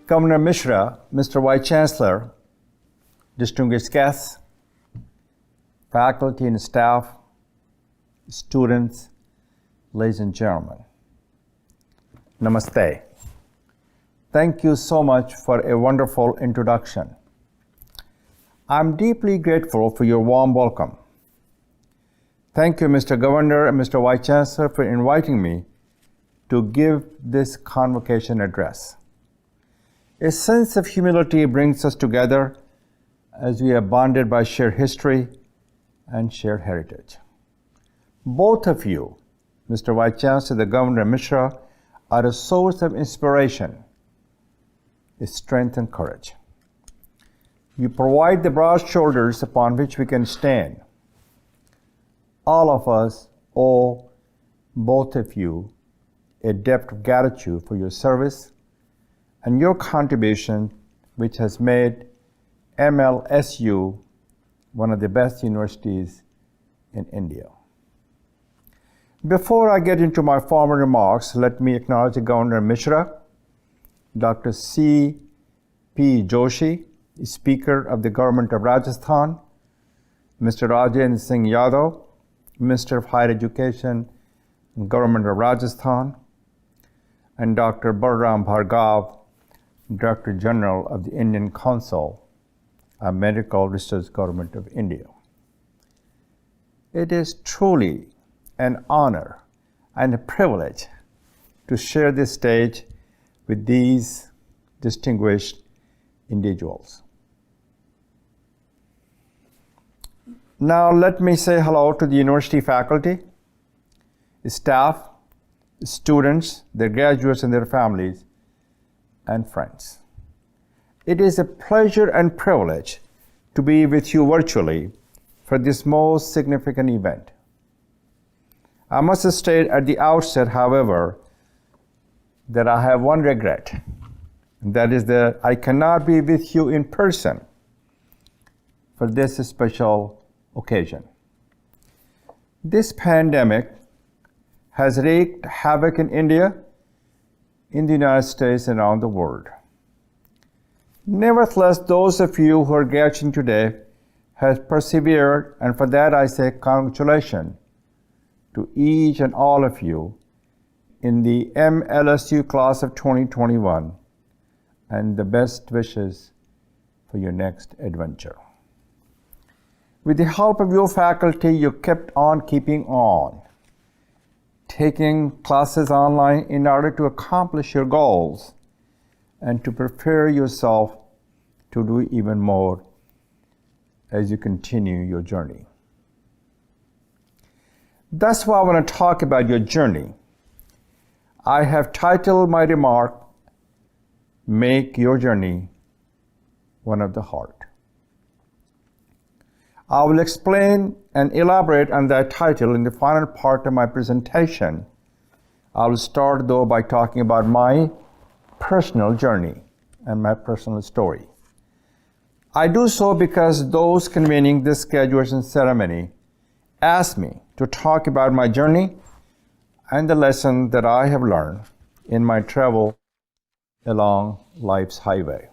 Governor Mishra, Mr. Vice Chancellor, distinguished guests, faculty and staff, students, ladies and gentlemen, Namaste. Thank you so much for a wonderful introduction. I'm deeply grateful for your warm welcome. Thank you, Mr. Governor and Mr. Vice Chancellor, for inviting me to give this convocation address. A sense of humility brings us together as we are bonded by shared history and shared heritage. Both of you, Mr. Vice Chancellor, the Governor Mishra, are a source of inspiration, strength, and courage. You provide the broad shoulders upon which we can stand. All of us owe both of you a debt of gratitude for your service and your contribution, which has made MLSU one of the best universities in India. Before I get into my formal remarks, let me acknowledge the Governor Mishra, Dr. C.P. Joshi, Speaker of the Government of Rajasthan, Mr. Rajendra Singh Yadav, Minister of Higher Education, Government of Rajasthan, and Dr. Balram Bhargav, Director General of the Indian Council of Medical Research, Government of India. It is truly an honor and a privilege to share this stage with these distinguished individuals. Now let me say hello to the university faculty, staff, students, their graduates and their families, and friends. It is a pleasure and privilege to be with you virtually for this most significant event. I must state at the outset, however, that I have one regret, and that is that I cannot be with you in person for this special occasion. This pandemic has wreaked havoc in India, in the United States, and around the world. Nevertheless, those of you who are gathering today have persevered, and for that I say congratulations to each and all of you in the MLSU class of 2021, and the best wishes for your next adventure. With the help of your faculty, you kept on keeping on, taking classes online in order to accomplish your goals and to prepare yourself to do even more as you continue your journey. That's why I want to talk about your journey. I have titled my remark, Make Your Journey One of the Heart. I will explain and elaborate on that title in the final part of my presentation. I will start though by talking about my personal journey and my personal story. I do so because those convening this graduation ceremony asked me to talk about my journey and the lesson that I have learned in my travel along life's highway.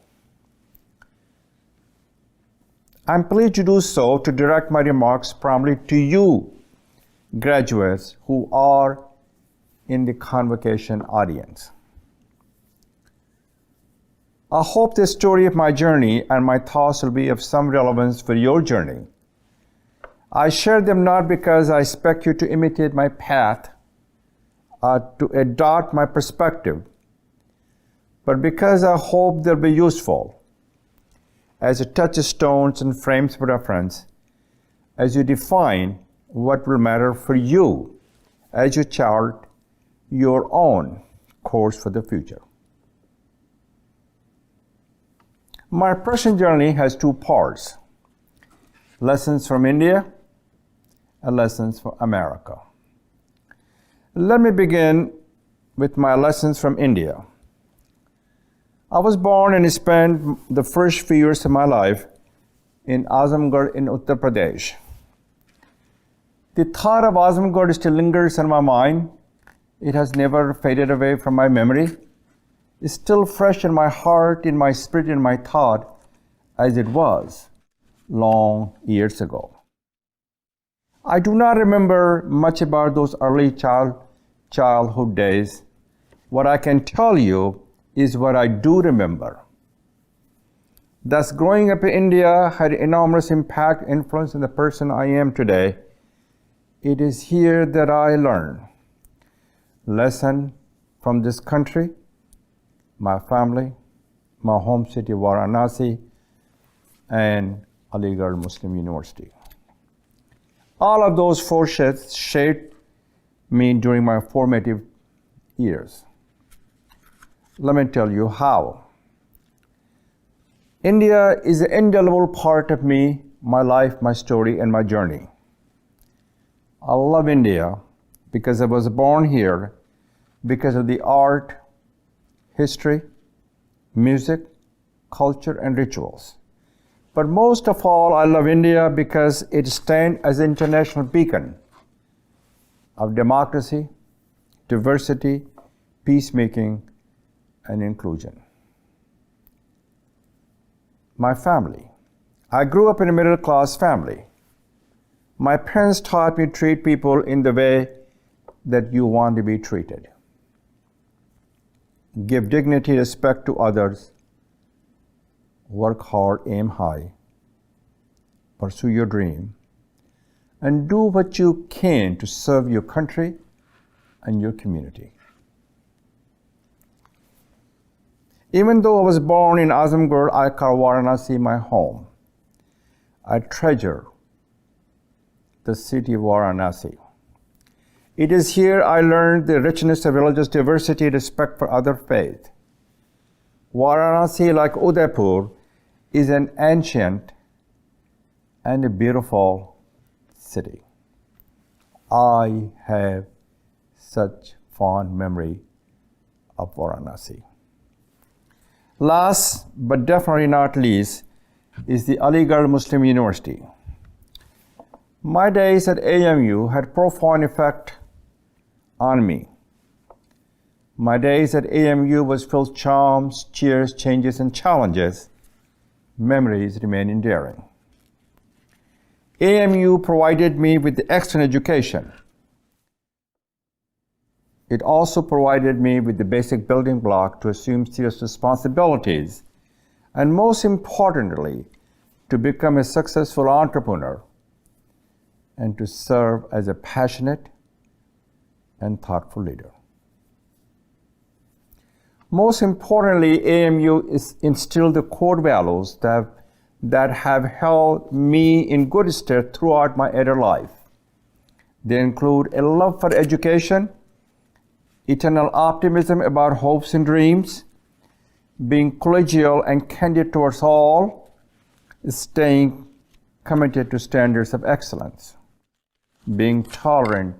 I'm pleased to do so to direct my remarks primarily to you, graduates who are in the convocation audience. I hope the story of my journey and my thoughts will be of some relevance for your journey. I share them not because I expect you to imitate my path or to adopt my perspective, but because I hope they'll be useful as touchstones and frames of reference as you define what will matter for you as you chart your own course for the future. My personal journey has two parts: lessons from India and lessons from America. Let me begin with my lessons from India. I was born and spent the first few years of my life in Azamgarh in Uttar Pradesh. The thought of Azamgarh still lingers in my mind. It has never faded away from my memory, is still fresh in my heart, in my spirit, in my thought, as it was long years ago. I do not remember much about those early childhood days. What I can tell you is what I do remember. Thus, growing up in India had enormous impact, influence in the person I am today. It is here that I learn lesson from this country, my family, my home city Varanasi, and Aligarh Muslim University. All of those forces shaped me during my formative years. Let me tell you how. India is an indelible part of me, my life, my story, and my journey. I love India because I was born here, because of the art, history, music, culture, and rituals. But most of all, I love India because it stands as an international beacon of democracy, diversity, peacemaking, and inclusion. My family. I grew up in a middle-class family. My parents taught me to treat people in the way that you want to be treated. Give dignity, respect to others. Work hard, aim high. Pursue your dream. And do what you can to serve your country and your community. Even though I was born in Azamgarh, I call Varanasi my home. I treasure the city of Varanasi. It is here I learned the richness of religious diversity, respect for other faith. Varanasi, like Udaipur, is an ancient and a beautiful city. I have such fond memory of Varanasi. Last, but definitely not least, is the Aligarh Muslim University. My days at AMU had profound effect on me. My days at AMU was filled with charms, cheers, changes, and challenges. Memories remain endearing. AMU provided me with the excellent education. It also provided me with the basic building block to assume serious responsibilities, and most importantly, to become a successful entrepreneur and to serve as a passionate and thoughtful leader. Most importantly, AMU instilled the core values that have held me in good stead throughout my adult life. They include a love for education, eternal optimism about hopes and dreams, being collegial and candid towards all, staying committed to standards of excellence, being tolerant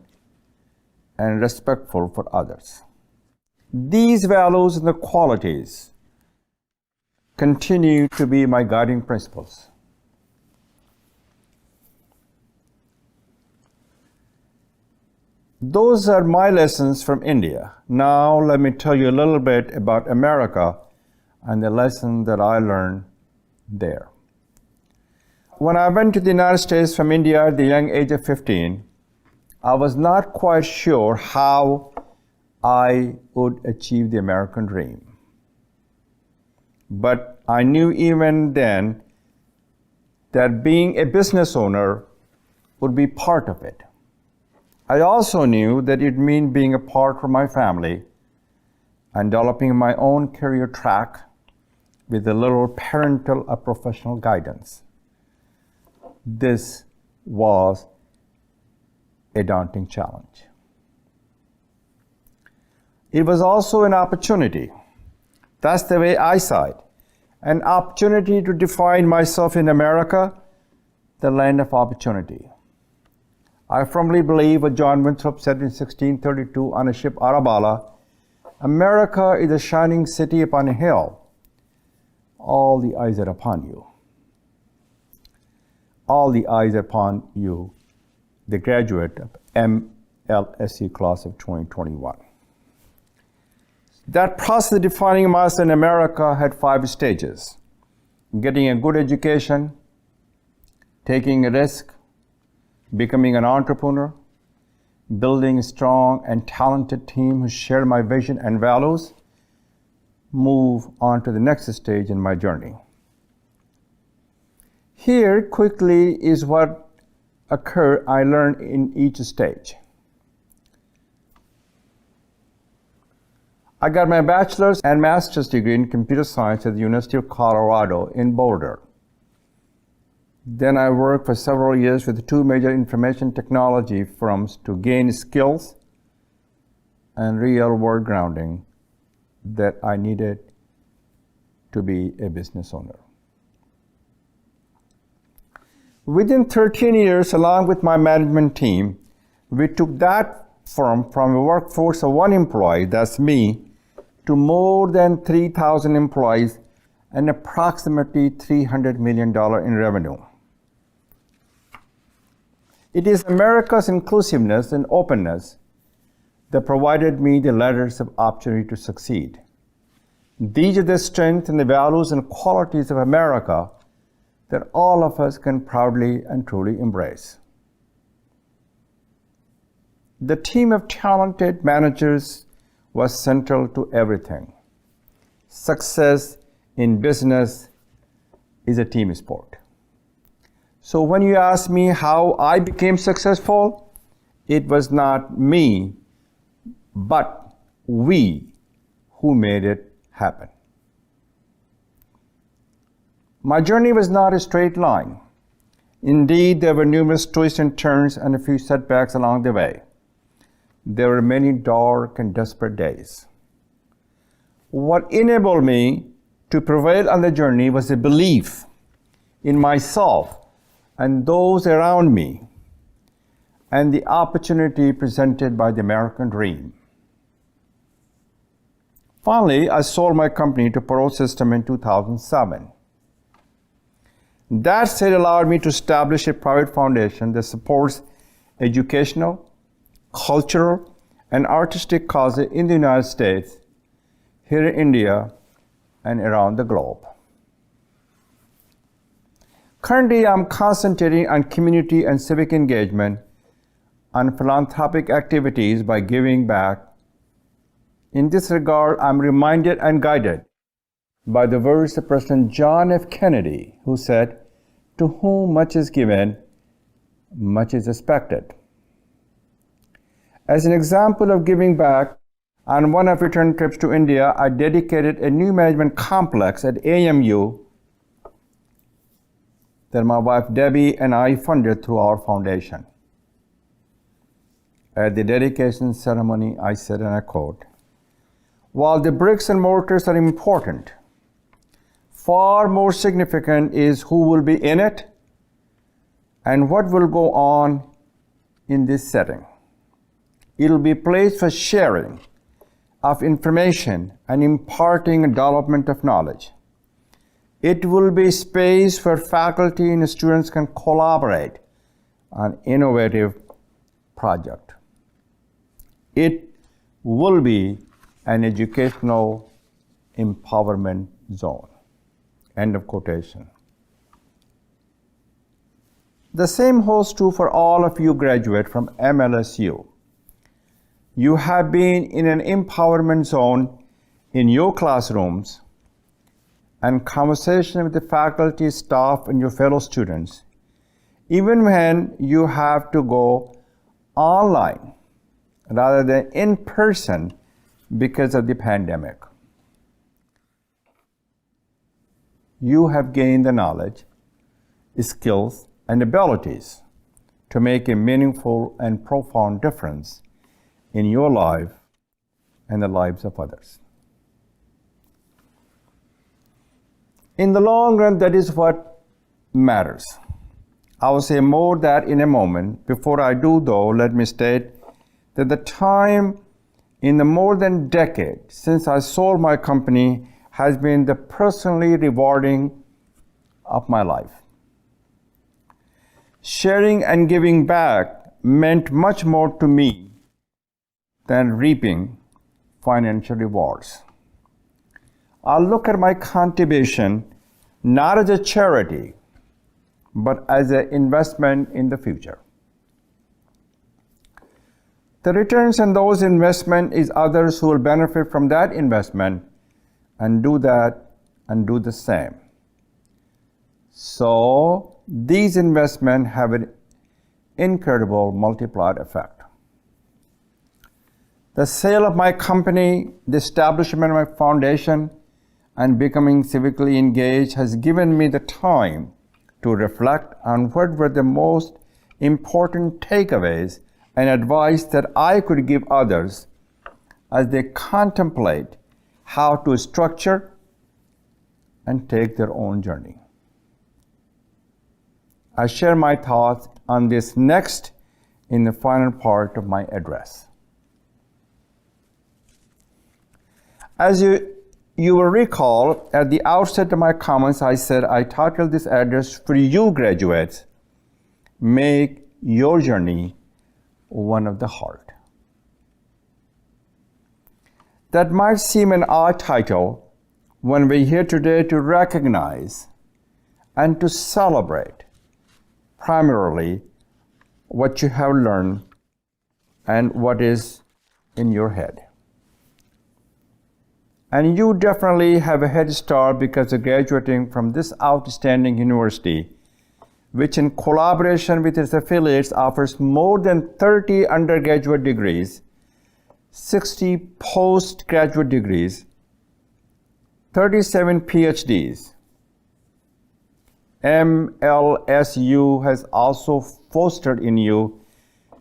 and respectful for others. These values and the qualities continue to be my guiding principles. Those are my lessons from India. Now let me tell you a little bit about America and the lesson that I learned there. When I went to the United States from India at the young age of 15, I was not quite sure how I would achieve the American dream. But I knew even then that being a business owner would be part of it. I also knew that it meant being apart from my family and developing my own career track with a little parental or professional guidance. This was a daunting challenge. It was also an opportunity. That's the way I saw it. An opportunity to define myself in America, the land of opportunity. I firmly believe what John Winthrop said in 1632 on a ship Arabella, America is a shining city upon a hill. All the eyes are upon you. All the eyes are upon you, the graduate of MLSE class of 2021. That process defining myself in America had 5 stages: getting a good education, taking a risk, becoming an entrepreneur, building a strong and talented team who share my vision and values, move on to the next stage in my journey. Here quickly is what occurred I learned in each stage. I got my bachelor's and master's degree in computer science at the University of Colorado in Boulder. Then I worked for several years with 2 major information technology firms to gain skills and real-world grounding that I needed to be a business owner. Within 13 years, along with my management team, we took that firm from a workforce of 1 employee, that's me, to more than 3,000 employees and approximately $300 million in revenue. It is America's inclusiveness and openness that provided me the ladders of opportunity to succeed. These are the strengths and the values and qualities of America that all of us can proudly and truly embrace. The team of talented managers was central to everything. Success in business is a team sport. So when you ask me how I became successful, it was not me, but we who made it happen. My journey was not a straight line. Indeed, there were numerous twists and turns and a few setbacks along the way. There were many dark and desperate days. What enabled me to prevail on the journey was a belief in myself and those around me, and the opportunity presented by the American dream. Finally, I sold my company to Perot System in 2007. That sale allowed me to establish a private foundation that supports educational, cultural, and artistic causes in the United States, here in India, and around the globe. Currently, I'm concentrating on community and civic engagement, on philanthropic activities by giving back. In this regard, I'm reminded and guided by the words of President John F. Kennedy, who said, "To whom much is given, much is expected." As an example of giving back, on one of return trips to India, I dedicated a new management complex at AMU that my wife Debbie and I funded through our foundation. At the dedication ceremony, I said, and I quote, "While the bricks and mortars are important, far more significant is who will be in it and what will go on in this setting. It'll be a place for sharing of information and imparting and development of knowledge. It will be a space where faculty and students can collaborate on innovative project. It will be an educational empowerment zone." End of quotation. The same holds true for all of you graduates from MLSU. You have been in an empowerment zone in your classrooms and conversation with the faculty, staff, and your fellow students, even when you have to go online rather than in person because of the pandemic. You have gained the knowledge, skills, and abilities to make a meaningful and profound difference in your life and the lives of others. In the long run, that is what matters. I will say more that in a moment. Before I do, though, let me state that the time in the more than decade since I sold my company has been the personally rewarding of my life. Sharing and giving back meant much more to me than reaping financial rewards. I look at my contribution not as a charity, but as an investment in the future. The returns on those investments is others who will benefit from that investment and do the same. So these investments have an incredible multiplier effect. The sale of my company, the establishment of my foundation, and becoming civically engaged has given me the time to reflect on what were the most important takeaways and advice that I could give others as they contemplate how to structure and take their own journey. I share my thoughts on this next in the final part of my address. As you will recall, at the outset of my comments, I said I titled this address for you graduates, Make Your Journey One of the Heart. That might seem an odd title when we're here today to recognize and to celebrate primarily what you have learned and what is in your head. And you definitely have a head start because of graduating from this outstanding university, which in collaboration with its affiliates offers more than 30 undergraduate degrees, 60 postgraduate degrees, 37 PhDs. MLSU has also fostered in you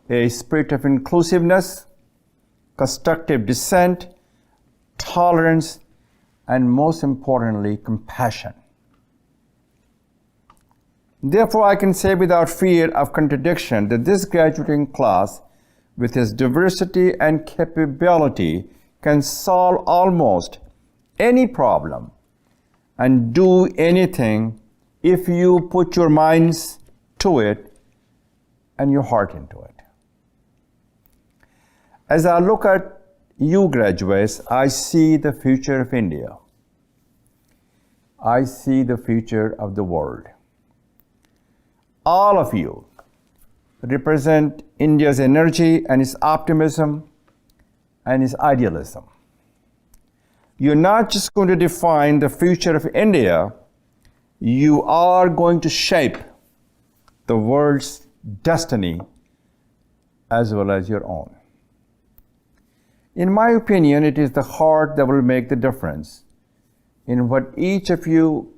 a spirit of inclusiveness, constructive dissent, tolerance, and most importantly, compassion. Therefore, I can say without fear of contradiction that this graduating class, with its diversity and capability, can solve almost any problem and do anything if you put your minds to it and your heart into it. As I look at you graduates, I see the future of India. I see the future of the world. All of you represent India's energy and its optimism and its idealism. You're not just going to define the future of India, you are going to shape the world's destiny as well as your own. In my opinion, it is the heart that will make the difference in what each of you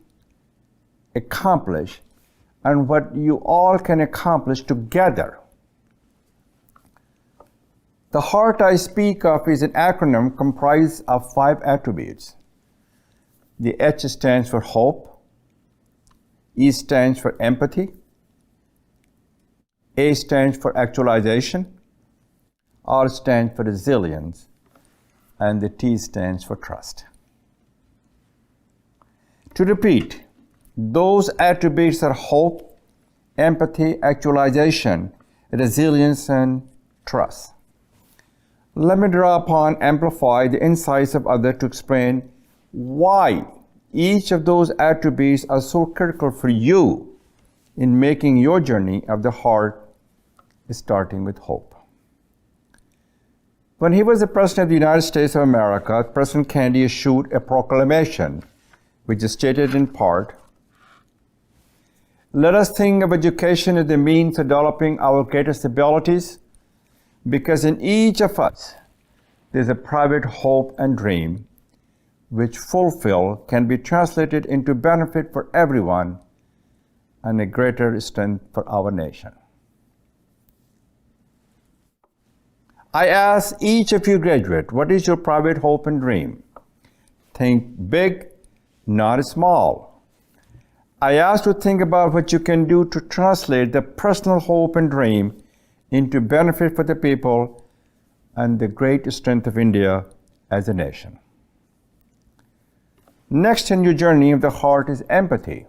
accomplish and what you all can accomplish together. The heart I speak of is an acronym comprised of 5 attributes. The H stands for hope, E stands for empathy, A stands for actualization, R stands for resilience, and the T stands for trust. To repeat, those attributes are hope, empathy, actualization, resilience, and trust. Let me draw upon, amplify the insights of others to explain why each of those attributes are so critical for you in making your journey of the heart, starting with hope. When he was the President of the United States of America, President Kennedy issued a proclamation which stated in part, "Let us think of education as the means of developing our greatest abilities, because in each of us there's a private hope and dream which fulfilled can be translated into benefit for everyone and a greater strength for our nation." I ask each of you graduates, what is your private hope and dream? Think big, not small. I ask you to think about what you can do to translate the personal hope and dream into benefit for the people and the great strength of India as a nation. Next in your journey of the heart is empathy.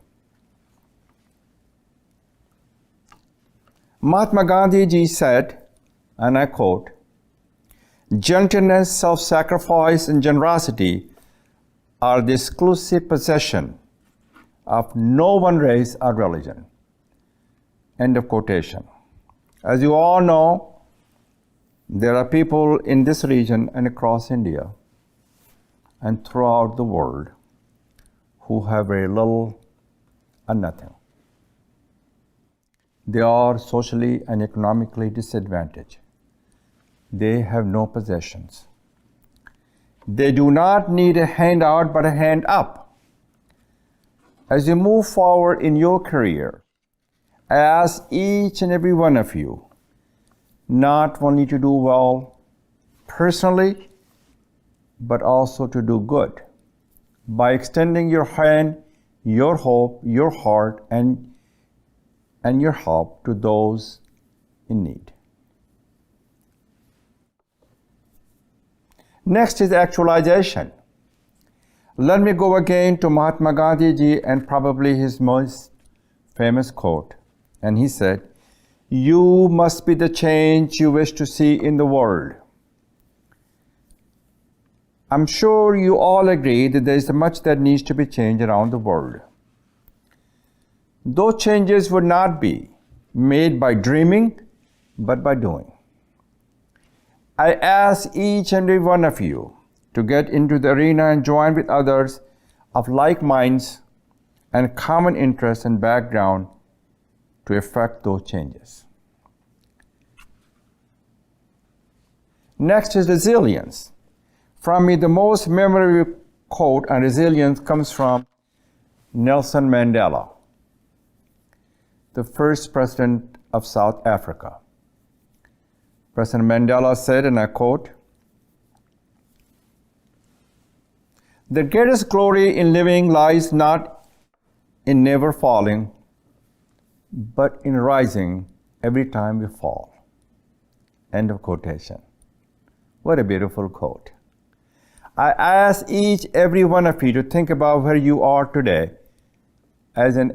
Mahatma Gandhi ji said, and I quote, Gentleness, self-sacrifice, and generosity are the exclusive possession of no one race or religion. End of quotation. As you all know, there are people in this region and across India and throughout the world who have very little or nothing. They are socially and economically disadvantaged. They have no possessions. They do not need a handout but a hand up. As you move forward in your career, I ask each and every one of you not only to do well personally, but also to do good by extending your hand, your hope, your heart, and your help to those in need. Next is actualization. Let me go again to Mahatma Gandhi ji and probably his most famous quote. And he said, "You must be the change you wish to see in the world." I'm sure you all agree that there is much that needs to be changed around the world. Those changes would not be made by dreaming, but by doing. I ask each and every one of you to get into the arena and join with others of like minds and common interests and background to effect those changes. Next is resilience. From me, the most memorable quote on resilience comes from Nelson Mandela, the first president of South Africa. President Mandela said, and I quote, "The greatest glory in living lies not in never falling, but in rising every time we fall." End of quotation. What a beautiful quote. I ask each, every one of you to think about where you are today as an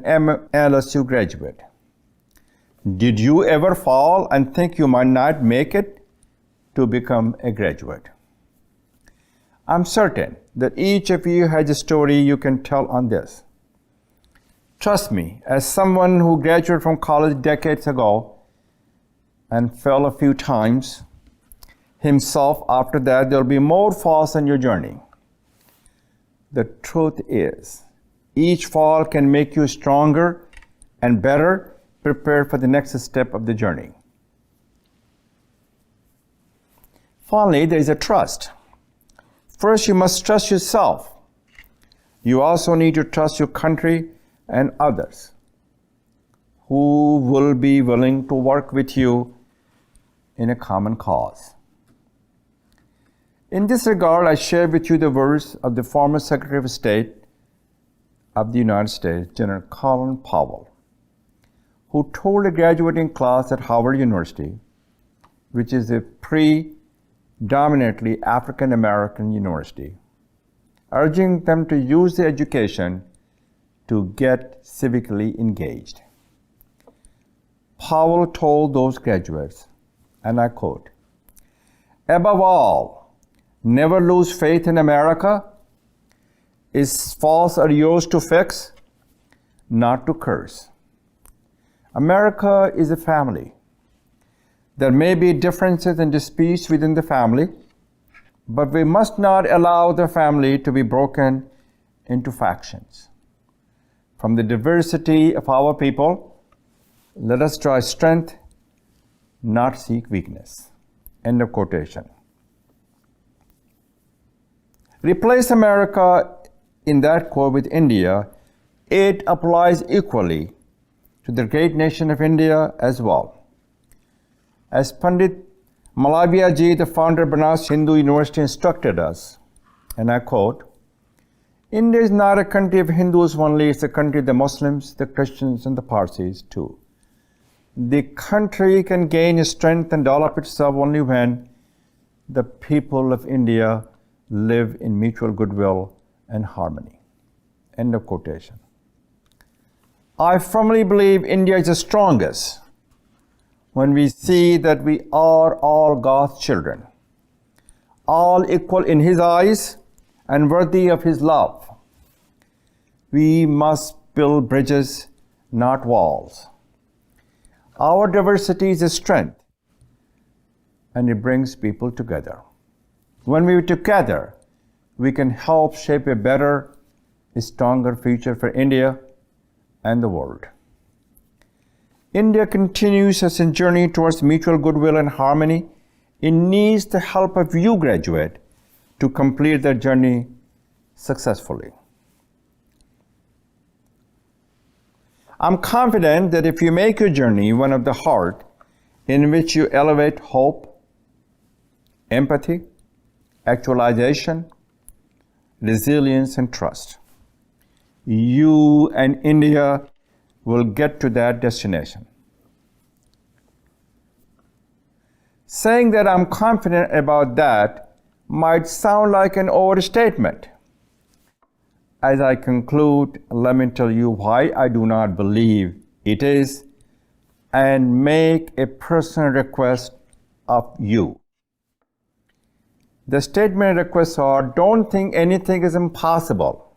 LSU graduate. Did you ever fall and think you might not make it to become a graduate? I'm certain that each of you has a story you can tell on this. Trust me, as someone who graduated from college decades ago and fell a few times himself after that, there'll be more falls on your journey. The truth is, each fall can make you stronger and better prepared for the next step of the journey. Finally, there is a trust. First, you must trust yourself. You also need to trust your country and others who will be willing to work with you in a common cause. In this regard, I share with you the words of the former Secretary of State of the United States, General Colin Powell, who told a graduating class at Howard University, which is a predominantly African American university, urging them to use their education to get civically engaged. Powell told those graduates, and I quote, "Above all, never lose faith in America. Its faults are yours to fix, not to curse. America is a family. There may be differences and disputes within the family, but we must not allow the family to be broken into factions. From the diversity of our people, let us try strength, not seek weakness." End of quotation. Replace America in that quote with India, it applies equally to the great nation of India as well. As Pandit Malavia ji, the founder of Banaras Hindu University, instructed us, and I quote, "India is not a country of Hindus only, it's a country of the Muslims, the Christians, and the Parsis too. The country can gain strength and develop itself only when the people of India live in mutual goodwill and harmony." End of quotation. I firmly believe India is the strongest when we see that we are all God's children, all equal in His eyes and worthy of His love. We must build bridges, not walls. Our diversity is a strength, and it brings people together. When we are together, we can help shape a better, stronger future for India and the world. India continues its journey towards mutual goodwill and harmony. It needs the help of you, graduate, to complete that journey successfully. I'm confident that if you make your journey one of the heart, in which you elevate hope, empathy, actualization, resilience, and trust, you and India will get to that destination. Saying that I'm confident about that might sound like an overstatement. As I conclude, let me tell you why I do not believe it is, and make a personal request of you. The statement requests are: don't think anything is impossible.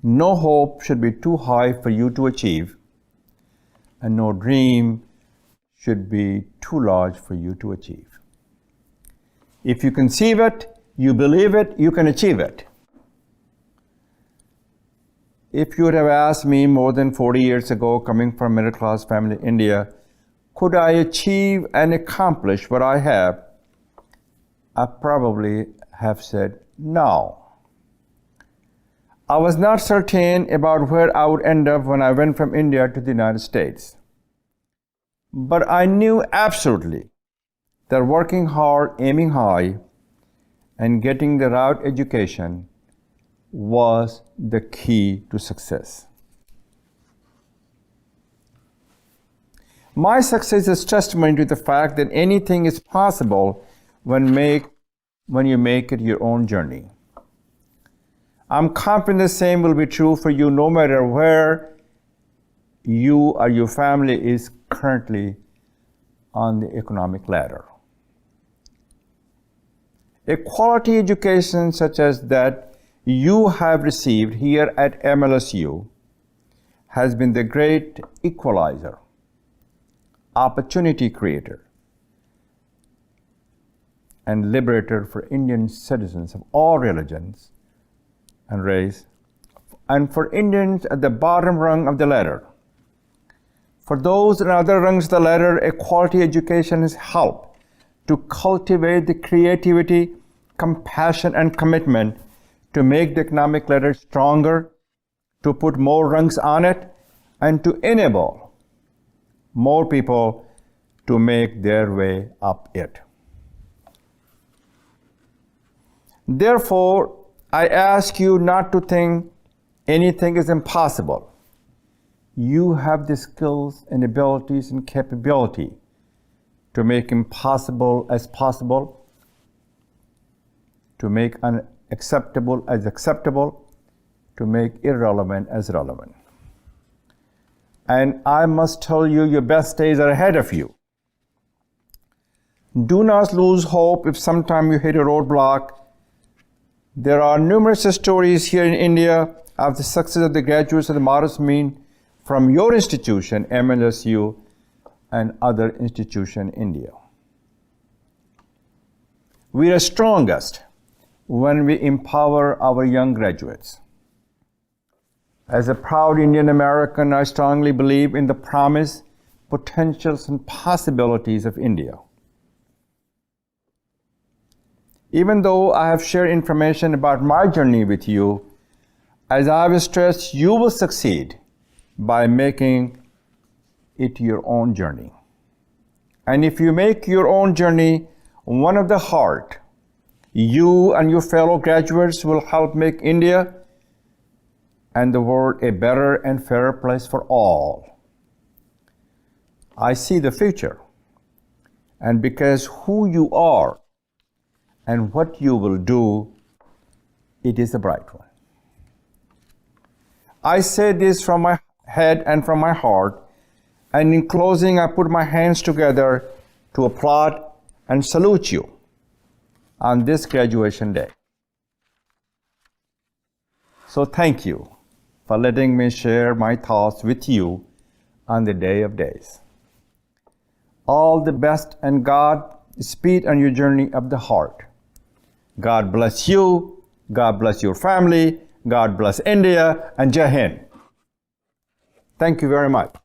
No hope should be too high for you to achieve, and no dream should be too large for you to achieve. If you conceive it, you believe it, you can achieve it. If you would have asked me more than 40 years ago, coming from a middle-class family in India, could I achieve and accomplish what I have, I probably have said no. I was not certain about where I would end up when I went from India to the United States. But I knew absolutely that working hard, aiming high, and getting the right education was the key to success. My success is testimony to the fact that anything is possible when you make it your own journey. I'm confident the same will be true for you no matter where you or your family is currently on the economic ladder. A quality education such as that you have received here at MLSU has been the great equalizer, opportunity creator, and liberator for Indian citizens of all religions and race, and for Indians at the bottom rung of the ladder. For those in other rungs of the ladder, a quality education has helped to cultivate the creativity, compassion, and commitment to make the economic ladder stronger, to put more rungs on it, and to enable more people to make their way up it. Therefore, I ask you not to think anything is impossible. You have the skills and abilities and capability to make impossible as possible, to make unacceptable as acceptable, to make irrelevant as relevant. And I must tell you, your best days are ahead of you. Do not lose hope if sometime you hit a roadblock. There are numerous stories here in India of the success of the graduates of the modest mean from your institution, MLSU, and other institutions in India. We are strongest when we empower our young graduates. As a proud Indian American, I strongly believe in the promise, potentials, and possibilities of India. Even though I have shared information about my journey with you, as I have stressed, you will succeed by making it your own journey. And if you make your own journey one of the heart, you and your fellow graduates will help make India and the world a better and fairer place for all. I see the future, and because who you are and what you will do, it is a bright one. I say this from my head and from my heart, and in closing, I put my hands together to applaud and salute you. on this graduation day. So thank you for letting me share my thoughts with you on the day of days. All the best and God speed on your journey of the heart. God bless you, God bless your family, God bless India, and Jai Hind. Thank you very much.